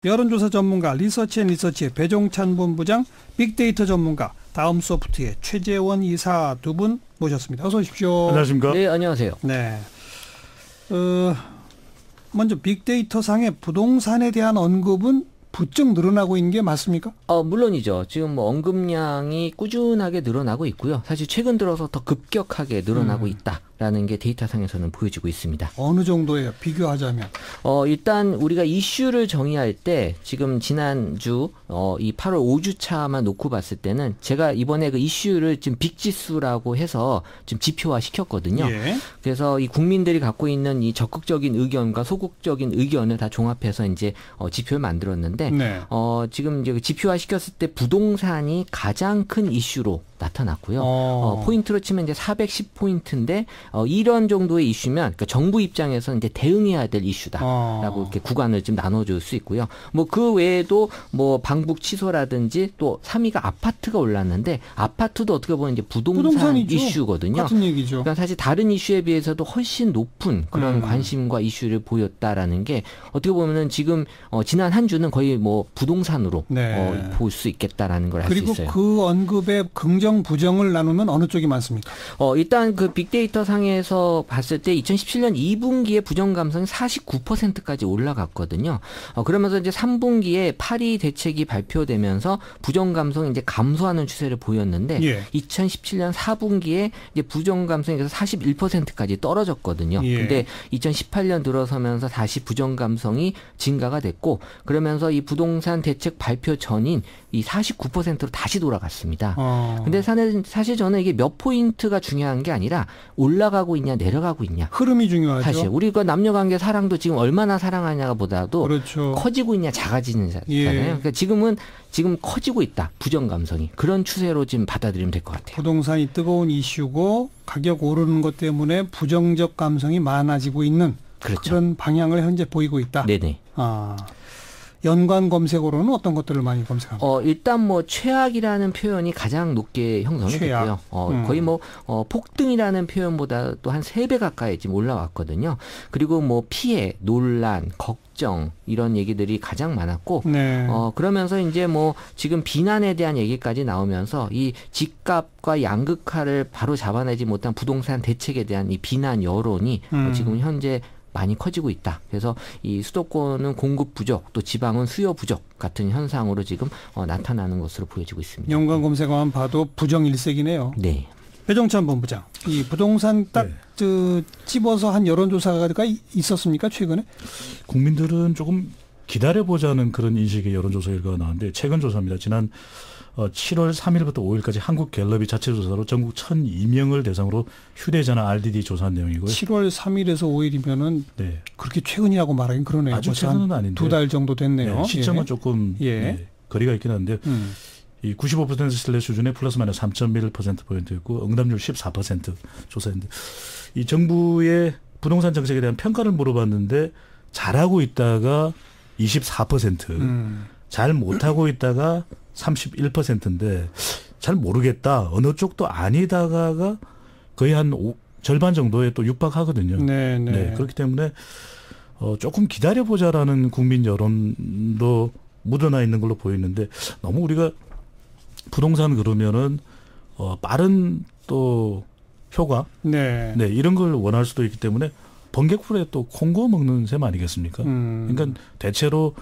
여론조사 전문가 리서치앤리서치의 배종찬 본부장, 빅데이터 전문가 다음소프트의 최재원 이사 두 분 모셨습니다. 어서 오십시오. 안녕하십니까? 네, 안녕하세요. 네. 먼저 빅데이터 상의 부동산에 대한 언급은 부쩍 늘어나고 있는 게 맞습니까? 물론이죠. 지금 뭐 언급량이 꾸준하게 늘어나고 있고요. 사실 최근 들어서 더 급격하게 늘어나고 있다라는 게 데이터상에서는 보여지고 있습니다. 어느 정도예요? 비교하자면. 일단 우리가 이슈를 정의할 때 지금 지난주 이 8월 5주차만 놓고 봤을 때는 제가 이번에 그 이슈를 지금 빅지수라고 해서 지금 지표화 시켰거든요. 예. 그래서 이 국민들이 갖고 있는 이 적극적인 의견과 소극적인 의견을 다 종합해서 이제 지표를 만들었는데 네. 지금 이제 지표화 시켰을 때 부동산이 가장 큰 이슈로 나타났고요. 포인트로 치면 이제 410포인트인데 이런 정도의 이슈면 그러니까 정부 입장에서 이제 대응해야 될 이슈다라고 이렇게 구간을 좀 나눠줄 수 있고요. 뭐 그 외에도 뭐 방북 취소라든지 또 3위가 아파트가 올랐는데 아파트도 어떻게 보면 이제 부동산 이슈거든요. 같은 얘기죠. 그러니까 사실 다른 이슈에 비해서도 훨씬 높은 그런 관심과 이슈를 보였다라는 게 어떻게 보면은 지금 지난 한 주는 거의 뭐 부동산으로 네. 볼 수 있겠다라는 걸 알 수 있어요. 그리고 그 언급의 긍정 부정을 나누면 어느 쪽이 많습니까? 일단 그 빅데이터 상에서 봤을 때 2017년 2분기에 부정 감성이 49%까지 올라갔거든요. 그러면서 이제 3분기에 파리 대책이 발표되면서 부정 감성이 이제 감소하는 추세를 보였는데 예. 2017년 4분기에 이제 부정 감성이 41%까지 떨어졌거든요. 예. 근데 2018년 들어서면서 다시 부정 감성이 증가가 됐고 그러면서 이 부동산 대책 발표 전인 이 49%로 다시 돌아갔습니다. 근데 사실 저는 이게 몇 포인트가 중요한 게 아니라 올라가고 있냐 내려가고 있냐. 흐름이 중요하죠. 사실 우리가 남녀관계 사랑도 지금 얼마나 사랑하냐가 보다도 그렇죠. 커지고 있냐 작아지는 예. 거잖아요. 그러니까 지금 커지고 있다. 부정 감성이. 그런 추세로 지금 받아들이면 될 것 같아요. 부동산이 뜨거운 이슈고 가격 오르는 것 때문에 부정적 감성이 많아지고 있는 그렇죠. 그런 방향을 현재 보이고 있다. 네네. 연관 검색어로는 어떤 것들을 많이 검색합니까? 일단 뭐 최악이라는 표현이 가장 높게 형성이 됐고요. 거의 뭐 폭등이라는 표현보다 또 한 3배 가까이 지금 올라왔거든요. 그리고 뭐 피해, 논란, 걱정 이런 얘기들이 가장 많았고 네. 그러면서 이제 뭐 지금 비난에 대한 얘기까지 나오면서 이 집값과 양극화를 바로 잡아내지 못한 부동산 대책에 대한 이 비난 여론이 지금 현재 많이 커지고 있다. 그래서 이 수도권은 공급 부족, 또 지방은 수요 부족 같은 현상으로 지금 나타나는 것으로 보여지고 있습니다. 연관 검색어만 봐도 부정일색이네요. 네. 배종찬 본부장, 이 부동산 딱 찝어서 한 여론조사가 있었습니까 최근에? 국민들은 조금 기다려보자는 그런 인식의 여론조사 결과가 나왔는데 최근 조사입니다. 지난 7월 3일부터 5일까지 한국갤럽이 자체 조사로 전국 1,002명을 대상으로 휴대전화 RDD 조사한 내용이고요. 7월 3일에서 5일이면은 네. 그렇게 최근이라고 말하긴 그러네요. 아주 최근은 아닌데 2달 정도 됐네요. 네, 시점은 예. 조금 예. 거리가 있긴 한데 이 95% 신뢰 수준의 플러스 마이너스 3.1%포인트였고 응답률 14% 조사했는데 이 정부의 부동산 정책에 대한 평가를 물어봤는데 잘하고 있다가 24%, 잘 못하고 있다가 31%인데 잘 모르겠다. 어느 쪽도 아니다가가 거의 한 절반 정도에 또 육박하거든요. 네, 네. 네, 그렇기 때문에 조금 기다려보자라는 국민 여론도 묻어나 있는 걸로 보이는데 너무 우리가 부동산 그러면은 빠른 또 효과, 네, 이런 걸 원할 수도 있기 때문에 번개풀에 또 콩고 먹는 셈 아니겠습니까? 그러니까 대체로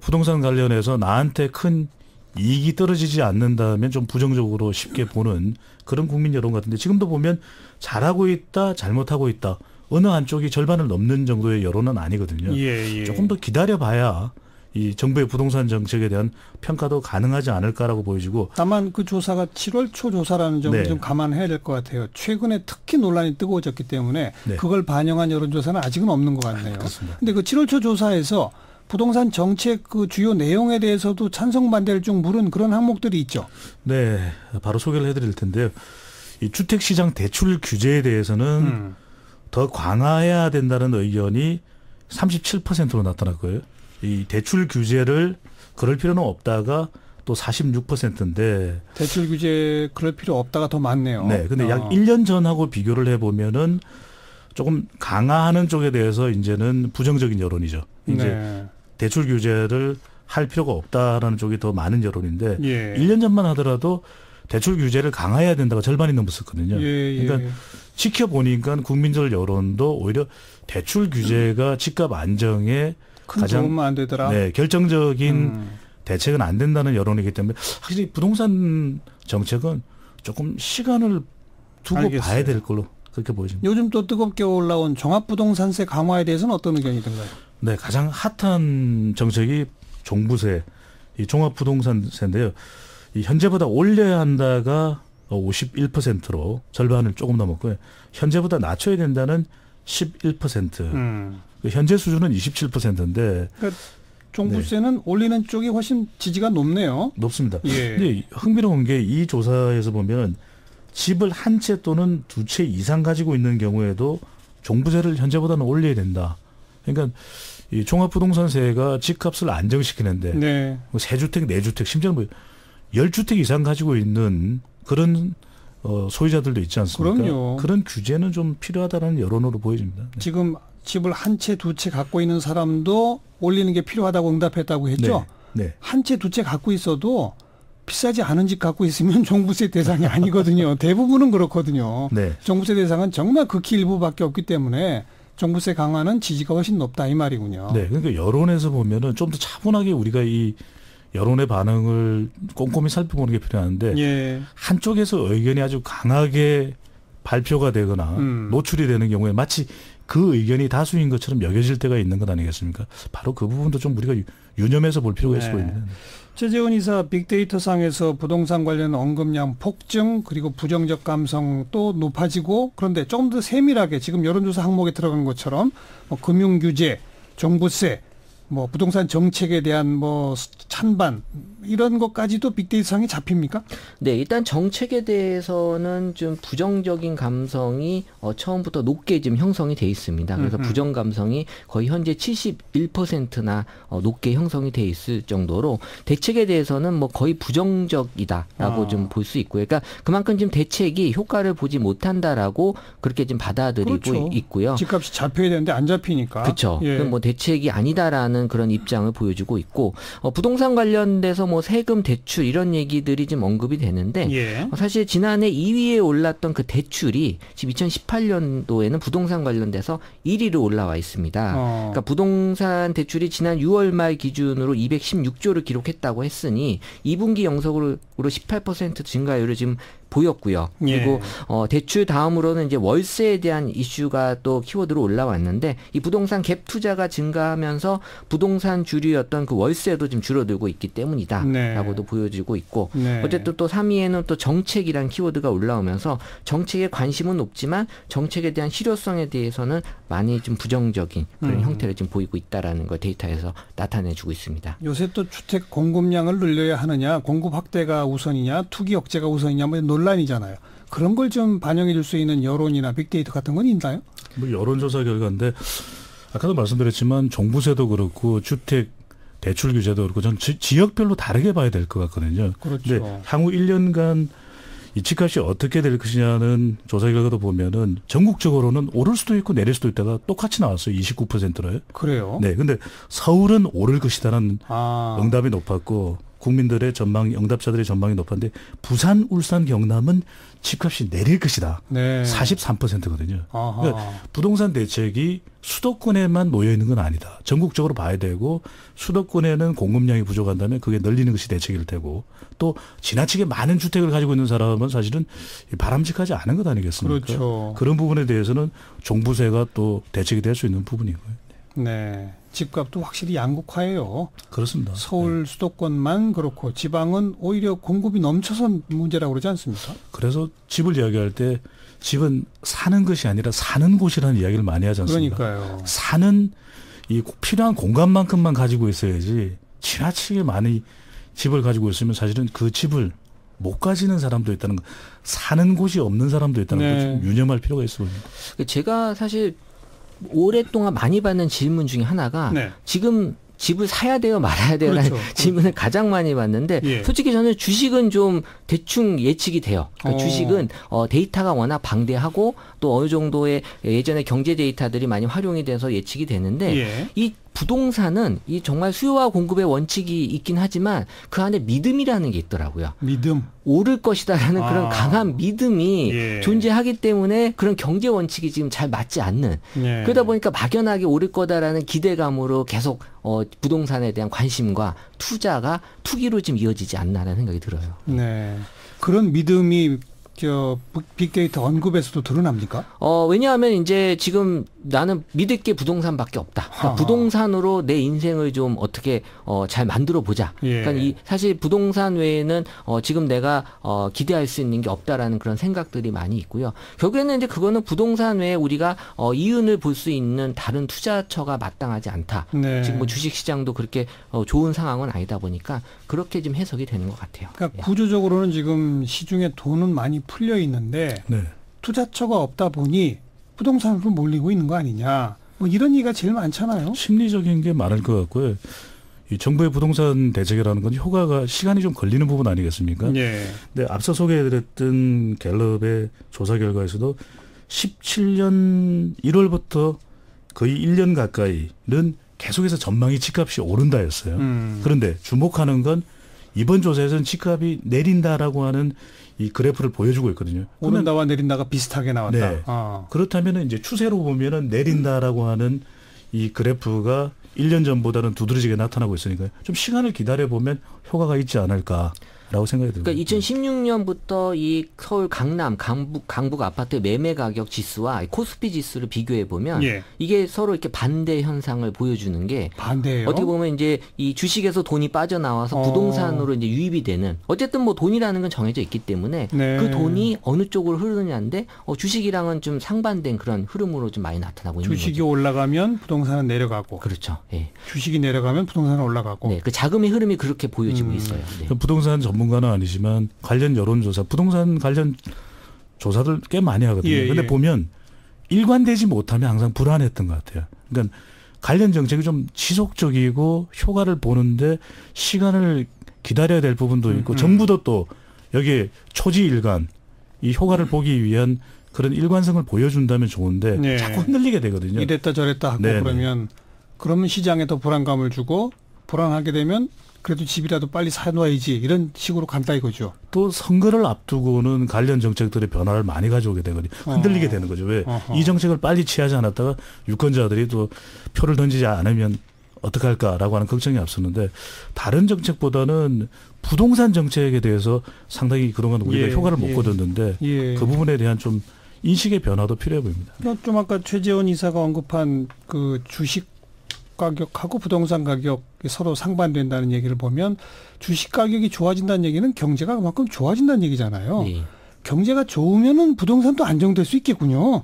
부동산 관련해서 나한테 큰 이익이 떨어지지 않는다면 좀 부정적으로 쉽게 보는 그런 국민 여론 같은데 지금도 보면 잘하고 있다, 잘못하고 있다. 어느 한쪽이 절반을 넘는 정도의 여론은 아니거든요. 예. 조금 더 기다려봐야 이 정부의 부동산 정책에 대한 평가도 가능하지 않을까라고 보여지고. 다만 그 조사가 7월 초 조사라는 점을 네. 좀 감안해야 될 것 같아요. 최근에 특히 논란이 뜨거워졌기 때문에 네. 그걸 반영한 여론조사는 아직은 없는 것 같네요. 그렇습니다. 그런데 그 7월 초 조사에서 부동산 정책 그 주요 내용에 대해서도 찬성 반대를 좀 물은 그런 항목들이 있죠. 네, 바로 소개를 해드릴 텐데요. 이 주택시장 대출 규제에 대해서는 더 강화해야 된다는 의견이 37%로 나타났고요. 이 대출 규제를 그럴 필요는 없다가 또 46%인데. 대출 규제 그럴 필요 없다가 더 많네요. 네, 근데 약 1년 전하고 비교를 해보면은 조금 강화하는 쪽에 대해서 이제는 부정적인 여론이죠. 이제 네. 대출 규제를 할 필요가 없다라는 쪽이 더 많은 여론인데 예. 1년 전만 하더라도 대출 규제를 강화해야 된다고 절반이 넘었었거든요. 예. 그러니까 지켜보니까 국민들 여론도 오히려 대출 규제가 집값 안정에 큰 가장 도움은 안 되더라. 네, 결정적인 대책은 안 된다는 여론이기 때문에 확실히 부동산 정책은 조금 시간을 두고 알겠어요. 봐야 될 걸로 그렇게 보여집니다. 요즘 또 뜨겁게 올라온 종합부동산세 강화에 대해서는 어떤 의견이든가요? 네, 가장 핫한 정책이 종부세, 이 종합부동산세인데요. 이 현재보다 올려야 한다가 51%로 절반을 조금 넘었고요. 현재보다 낮춰야 된다는 11%. 현재 수준은 27%인데. 그러니까 종부세는 올리는 쪽이 훨씬 지지가 높네요. 높습니다. 예. 근데 흥미로운 게 이 조사에서 보면 집을 한 채 또는 두 채 이상 가지고 있는 경우에도 종부세를 현재보다는 올려야 된다. 그러니까 이 종합부동산세가 집값을 안정시키는데 네. 뭐 세 주택, 네 주택, 심지어는 뭐 10주택 이상 가지고 있는 그런 소유자들도 있지 않습니까? 그럼요. 그런 규제는 좀 필요하다는 여론으로 보여집니다. 네. 지금 집을 한 채, 두 채 갖고 있는 사람도 올리는 게 필요하다고 응답했다고 했죠. 네. 한 채, 두 채 갖고 있어도 비싸지 않은 집 갖고 있으면 종부세 대상이 아니거든요. 대부분은 그렇거든요. 네. 종부세 대상은 정말 극히 일부밖에 없기 때문에 종부세 강화는 지지가 훨씬 높다 이 말이군요. 네. 그러니까 여론에서 보면은 좀 더 차분하게 우리가 이 여론의 반응을 꼼꼼히 살펴보는 게 필요한데 예. 한쪽에서 의견이 아주 강하게 발표가 되거나 노출이 되는 경우에 마치 그 의견이 다수인 것처럼 여겨질 때가 있는 것 아니겠습니까? 바로 그 부분도 좀 우리가 유념해서 볼 필요가 있어 보입니다. 최재원 이사 빅데이터 상에서 부동산 관련 언급량 폭증 그리고 부정적 감성 또 높아지고 그런데 조금 더 세밀하게 지금 여론조사 항목에 들어간 것처럼 뭐 금융규제, 종부세, 뭐 부동산 정책에 대한 뭐 찬반 이런 것까지도 빅데이터 상에 잡힙니까? 네, 일단 정책에 대해서는 좀 부정적인 감성이 처음부터 높게 지금 형성이 돼 있습니다. 그래서 부정 감성이 거의 현재 71%나 높게 형성이 돼 있을 정도로 대책에 대해서는 뭐 거의 부정적이다라고 좀 볼 수 있고요. 그러니까 그만큼 지금 대책이 효과를 보지 못한다라고 그렇게 지금 받아들이고 그렇죠. 있고요. 집값이 잡혀야 되는데 안 잡히니까. 그렇죠. 예. 뭐 대책이 아니다라는 그런 입장을 보여주고 있고 부동산 관련돼서 뭐 세금 대출 이런 얘기들이 지금 언급이 되는데 예. 사실 지난해 2위에 올랐던 그 대출이 지금 2018년도에는 부동산 관련돼서 1위로 올라와 있습니다. 그러니까 부동산 대출이 지난 6월 말 기준으로 216조를 기록했다고 했으니 2분기 영속으로 18% 증가율을 지금 보였고요. 그리고 대출 다음으로는 이제 월세에 대한 이슈가 또 키워드로 올라왔는데 이 부동산 갭 투자가 증가하면서 부동산 주류였던 그 월세도 지금 줄어들고 있기 때문이다라고도 보여지고 있고 어쨌든 또 3위에는 또 정책이란 키워드가 올라오면서 정책에 관심은 높지만 정책에 대한 실효성에 대해서는 많이 좀 부정적인 그런 형태를 지금 보이고 있다라는 걸 데이터에서 나타내주고 있습니다. 요새 또 주택 공급량을 늘려야 하느냐, 공급 확대가 우선이냐, 투기 억제가 우선이냐 뭐 논란이잖아요. 그런 걸 좀 반영해 줄 수 있는 여론이나 빅데이터 같은 건 있나요? 뭐 여론조사 결과인데 아까도 말씀드렸지만 종부세도 그렇고 주택 대출 규제도 그렇고 전 지역별로 다르게 봐야 될 것 같거든요. 그렇죠. 근데 향후 1년간 이 집값이 어떻게 될 것이냐는 조사 결과도 보면은 전국적으로는 오를 수도 있고 내릴 수도 있다가 똑같이 나왔어요. 29%로요. 그래요? 네. 근데 서울은 오를 것이다라는 응답이 높았고 국민들의 전망, 응답자들의 전망이 높았는데 부산, 울산, 경남은 집값이 내릴 것이다. 네. 43%거든요. 그러니까 부동산 대책이 수도권에만 놓여 있는 건 아니다. 전국적으로 봐야 되고 수도권에는 공급량이 부족한다면 그게 늘리는 것이 대책일 테고 또 지나치게 많은 주택을 가지고 있는 사람은 사실은 바람직하지 않은 것 아니겠습니까? 그렇죠. 그런 부분에 대해서는 종부세가 또 대책이 될 수 있는 부분이고요. 네. 집값도 확실히 양극화예요. 그렇습니다. 서울 수도권만 그렇고 지방은 오히려 공급이 넘쳐서 문제라고 그러지 않습니까? 그래서 집을 이야기할 때 집은 사는 것이 아니라 사는 곳이라는 이야기를 많이 하지 않습니까? 그러니까요. 사는 이 필요한 공간만큼만 가지고 있어야지 지나치게 많이 집을 가지고 있으면 사실은 그 집을 못 가지는 사람도 있다는 거, 사는 곳이 없는 사람도 있다는 걸 좀 유념할 필요가 있어 보입니다. 제가 사실 오랫동안 많이 받는 질문 중에 하나가 지금 집을 사야 돼요, 말아야 돼요? 라는 질문을 가장 많이 받는데 솔직히 저는 주식은 좀 대충 예측이 돼요. 그러니까 주식은 데이터가 워낙 방대하고 또 어느 정도의 예전에 경제 데이터들이 많이 활용이 돼서 예측이 되는데 이 부동산은 이 정말 수요와 공급의 원칙이 있긴 하지만 그 안에 믿음이라는 게 있더라고요. 믿음. 오를 것이다라는 그런 강한 믿음이 예. 존재하기 때문에 그런 경제 원칙이 지금 잘 맞지 않는 예. 그러다 보니까 막연하게 오를 거다라는 기대감으로 계속 부동산에 대한 관심과 투자가 투기로 지금 이어지지 않나라는 생각이 들어요. 네. 그런 믿음이 빅데이터 언급에서도 드러납니까? 왜냐하면 이제 지금 나는 믿을 게 부동산밖에 없다. 그러니까 부동산으로 내 인생을 좀 어떻게 잘 만들어 보자. 예. 그러니까 사실 부동산 외에는 지금 내가 기대할 수 있는 게 없다라는 그런 생각들이 많이 있고요. 결국에는 이제 그거는 부동산 외에 우리가 이윤을 볼 수 있는 다른 투자처가 마땅하지 않다. 네. 지금 뭐 주식 시장도 그렇게 좋은 상황은 아니다 보니까 그렇게 좀 해석이 되는 것 같아요. 그러니까 구조적으로는 지금 시중에 돈은 많이 풀려 있는데 네. 투자처가 없다 보니 부동산으로 몰리고 있는 거 아니냐. 뭐 이런 얘기가 제일 많잖아요. 심리적인 게 많을 것 같고요. 이 정부의 부동산 대책이라는 건 효과가 시간이 좀 걸리는 부분 아니겠습니까? 예. 근데 앞서 소개해드렸던 갤럽의 조사 결과에서도 17년 1월부터 거의 1년 가까이는 계속해서 전망이 집값이 오른다였어요. 그런데 주목하는 건 이번 조사에서는 집값이 내린다라고 하는 이 그래프를 보여주고 있거든요. 오른다와 내린다가 비슷하게 나왔다. 네. 그렇다면 이제 추세로 보면은 내린다라고 하는 이 그래프가 1년 전보다는 두드러지게 나타나고 있으니까요. 좀 시간을 기다려 보면 효과가 있지 않을까라고 생각이 듭니다. 그러니까 2016년부터 이 서울 강남, 강북 아파트 매매 가격 지수와 코스피 지수를 비교해 보면 예. 이게 서로 이렇게 반대 현상을 보여주는 게 반대예요. 어떻게 보면 이제 이 주식에서 돈이 빠져나와서 부동산으로 이제 유입이 되는 어쨌든 뭐 돈이라는 건 정해져 있기 때문에 네. 그 돈이 어느 쪽으로 흐르느냐인데 주식이랑은 좀 상반된 그런 흐름으로 좀 많이 나타나고 있는 주식이 거죠. 올라가면 부동산은 내려가고. 그렇죠. 예. 주식이 내려가면 부동산은 올라가고. 네, 그 자금의 흐름이 그렇게 보여지고 있어요. 네. 부동산 전문가는 아니지만 관련 여론조사, 부동산 관련 조사들 꽤 많이 하거든요. 그런데 보면 일관되지 못하면 항상 불안했던 것 같아요. 그러니까 관련 정책이 좀 지속적이고 효과를 보는데 시간을 기다려야 될 부분도 있고 정부도 또 여기에 초지일관 이 효과를 보기 위한 그런 일관성을 보여준다면 좋은데 네. 자꾸 흔들리게 되거든요. 이랬다 저랬다 하고 그러면 시장에 더 불안감을 주고 불안하게 되면 그래도 집이라도 빨리 사놔야지 이런 식으로 간다 이거죠. 또 선거를 앞두고는 관련 정책들의 변화를 많이 가져오게 되거든요. 흔들리게 되는 거죠. 왜? 이 정책을 빨리 취하지 않았다가 유권자들이 또 표를 던지지 않으면 어떡할까라고 하는 걱정이 앞섰는데 다른 정책보다는 부동산 정책에 대해서 상당히 그동안 우리가 효과를 못 거뒀는데 그 부분에 대한 좀 인식의 변화도 필요해 보입니다. 좀 아까 최재원 이사가 언급한 그 주식 가격하고 부동산 가격이 서로 상반된다는 얘기를 보면 주식 가격이 좋아진다는 얘기는 경제가 그만큼 좋아진다는 얘기잖아요. 네. 경제가 좋으면은 부동산도 안정될 수 있겠군요.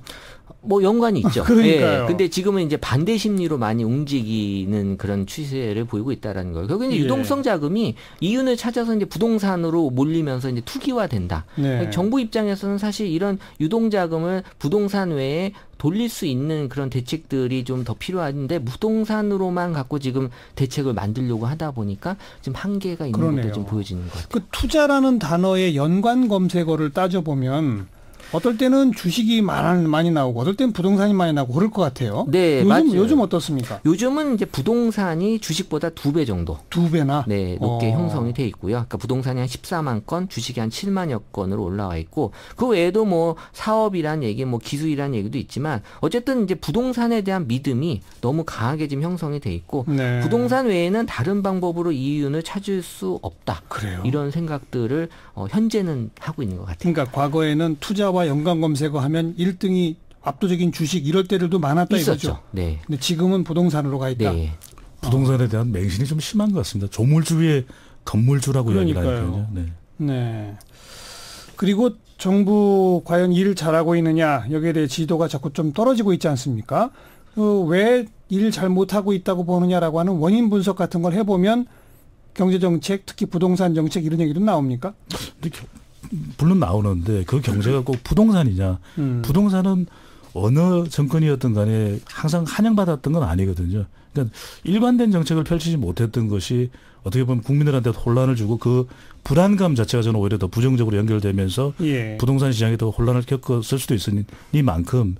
뭐 연관이 있죠. 그러니까요. 예. 근데 지금은 이제 반대 심리로 많이 움직이는 그런 추세를 보이고 있다라는 거예요. 결국은 유동성 자금이 이윤을 찾아서 이제 부동산으로 몰리면서 이제 투기화된다. 네. 정부 입장에서는 사실 이런 유동 자금을 부동산 외에 돌릴 수 있는 그런 대책들이 좀 더 필요한데 부동산으로만 갖고 지금 대책을 만들려고 하다 보니까 지금 한계가 있는 것도 좀 보여지는 것 같아요. 그 투자라는 단어의 연관 검색어를 따져보면 어떨 때는 주식이 많이 나오고 어떨 때는 부동산이 많이 나오고 그럴 것 같아요. 네, 맞아요. 요즘 어떻습니까? 요즘은 이제 부동산이 주식보다 2배 정도. 2배나? 네, 높게 형성이 돼 있고요. 그러니까 부동산이 한 14만 건, 주식이 한 7만여 건으로 올라와 있고 그 외에도 뭐 사업이란 얘기, 뭐 기술이란 얘기도 있지만 어쨌든 이제 부동산에 대한 믿음이 너무 강하게 지금 형성이 돼 있고 네. 부동산 외에는 다른 방법으로 이윤을 찾을 수 없다. 그래요. 이런 생각들을 현재는 하고 있는 것 같아요. 그러니까 과거에는 투자와 연관 검색어 하면 1등이 압도적인 주식 이럴 때들도 많았다 있었죠. 이거죠. 네. 근데 지금은 부동산으로 가 있다. 네. 부동산에 대한 맹신이 좀 심한 것 같습니다. 조물주 위에 건물주라고 이야기를 그러니까요. 하니까요. 네. 네. 그리고 정부 과연 일을 잘하고 있느냐 여기에 대해 지도가 자꾸 좀 떨어지고 있지 않습니까? 왜 일 잘 못하고 있다고 보느냐라고 하는 원인 분석 같은 걸 해보면 경제정책 특히 부동산 정책 이런 얘기도 나옵니까? 근데 물론 나오는데 그 경제가 꼭 부동산이냐. 부동산은 어느 정권이었든 간에 항상 환영받았던 건 아니거든요. 그러니까 일관된 정책을 펼치지 못했던 것이 어떻게 보면 국민들한테 혼란을 주고 그 불안감 자체가 저는 오히려 더 부정적으로 연결되면서 예. 부동산 시장에 더 혼란을 겪었을 수도 있으니만큼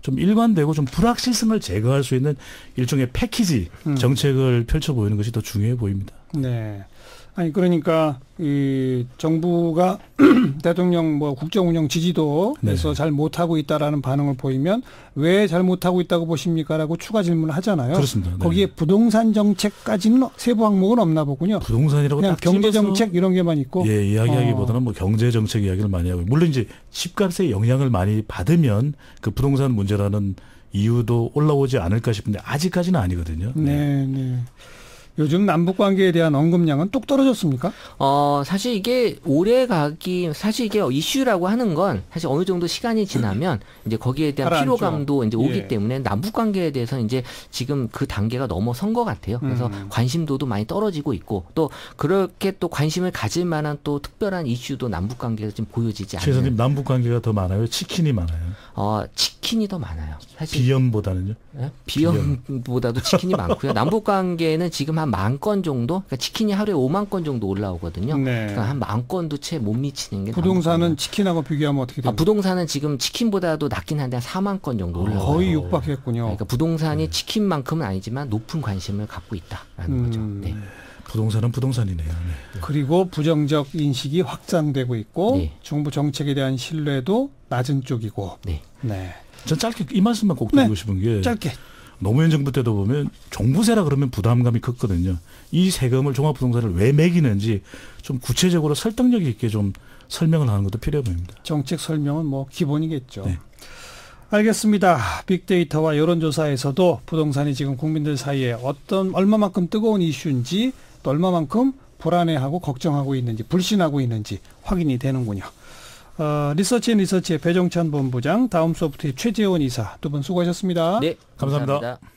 좀 일관되고 좀 불확실성을 제거할 수 있는 일종의 패키지 정책을 펼쳐 보이는 것이 더 중요해 보입니다. 네. 아니 그러니까 이 정부가 대통령 뭐 국정 운영 지지도에서 잘 못하고 있다라는 반응을 보이면 왜 잘 못하고 있다고 보십니까라고 추가 질문을 하잖아요. 그렇습니다. 거기에 부동산 정책까지는 세부 항목은 없나 보군요. 부동산이라고 그냥 딱 경제 정책 이런 게만 있고. 예, 이야기하기보다는 뭐 경제 정책 이야기를 많이 하고 물론 이제 집값의 영향을 많이 받으면 그 부동산 문제라는 이유도 올라오지 않을까 싶은데 아직까지는 아니거든요. 네, 네. 요즘 남북 관계에 대한 언급량은 뚝 떨어졌습니까? 사실 이게 오래 가기, 사실 이게 이슈라고 하는 건 사실 어느 정도 시간이 지나면 이제 거기에 대한 가라앉죠. 피로감도 이제 오기 예. 때문에 남북 관계에 대해서 이제 지금 그 단계가 넘어선 것 같아요. 그래서 관심도도 많이 떨어지고 있고 또 그렇게 또 관심을 가질 만한 또 특별한 이슈도 남북 관계에서 지금 보여지지 최 선생님 않는. 남북 관계가 더 많아요? 치킨이 많아요? 치킨이 더 많아요. 사실 비염보다는요? 네? 비염보다도 치킨이 많고요. 남북 관계는 지금 한 10,000건 정도, 그러니까 치킨이 하루에 50,000건 정도 올라오거든요. 네. 그러니까 한 10,000건도 채 못 미치는 게 부동산은 치킨하고 비교하면 어떻게 됩니까? 부동산은 지금 치킨보다도 낮긴 한데 한 40,000건 정도 올라오고 거의 육박했군요. 그러니까 부동산이 치킨만큼은 아니지만 높은 관심을 갖고 있다라는 거죠. 네. 부동산은 부동산이네요. 네. 그리고 부정적 인식이 확산되고 있고 네. 정부 정책에 대한 신뢰도 낮은 쪽이고. 네. 네. 전 짧게 이 말씀만 꼭 드리고 네. 싶은 게 짧게. 노무현 정부 때도 보면 종부세라 그러면 부담감이 컸거든요. 이 세금을 종합부동산을 왜 매기는지 좀 구체적으로 설득력 있게 좀 설명을 하는 것도 필요해 보입니다. 정책 설명은 뭐 기본이겠죠. 네. 알겠습니다. 빅데이터와 여론조사에서도 부동산이 지금 국민들 사이에 얼마만큼 뜨거운 이슈인지 또 얼마만큼 불안해하고 걱정하고 있는지 불신하고 있는지 확인이 되는군요. 리서치앤리서치의 배종찬 본부장, 다음소프트의 최재원 이사 두 분 수고하셨습니다. 네. 감사합니다. 감사합니다.